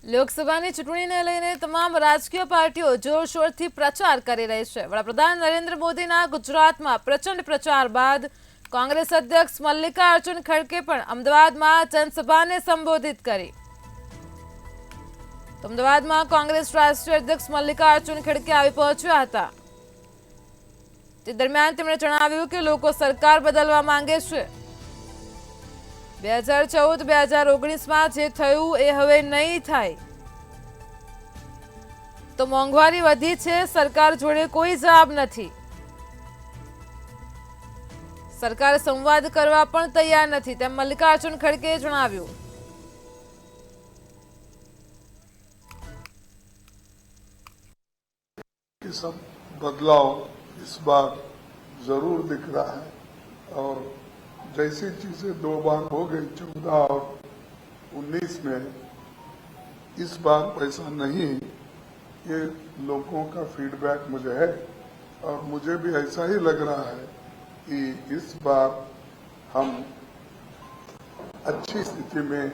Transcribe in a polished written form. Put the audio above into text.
લોકસભાની ચૂંટણીને લઈને તમામ રાજકીય પાર્ટીઓ જોરશોરથી પ્રચાર કરી રહી છે। વડાપ્રધાન નરેન્દ્ર મોદીના ગુજરાતમાં પ્રચંડ પ્રચાર બાદ કોંગ્રેસ અધ્યક્ષ મલ્લિકાર્જુન ખડગે પણ અમદાવાદમાં જનસભાને સંબોધિત કરી। અમદાવાદમાં કોંગ્રેસ રાષ્ટ્રીય અધ્યક્ષ મલ્લિકાર્જુન ખડગે આવી પહોંચ્યા હતા। તે દરમિયાન તેમણે જણાવ્યું કે લોકો સરકાર બદલવા માંગે છે। 2014-2019 માં જે થયું એ હવે નહીં થાય। તો મોંઘવારી વધી છે, સરકાર જોડે કોઈ જવાબ નથી। સરકાર સંવાદ કરવા પણ તૈયાર નથી, તેમ મલ્લિકાર્જુન ખડગેએ જણાવ્યું। सब बदलाव इस बार जरूर दिख रहा है और जैसी चीजें 2 बार हो गई 14 और 19 में, इस बार वैसा नहीं। ये लोगों का फीडबैक मुझे है और मुझे भी ऐसा ही लग रहा है कि इस बार हम अच्छी स्थिति में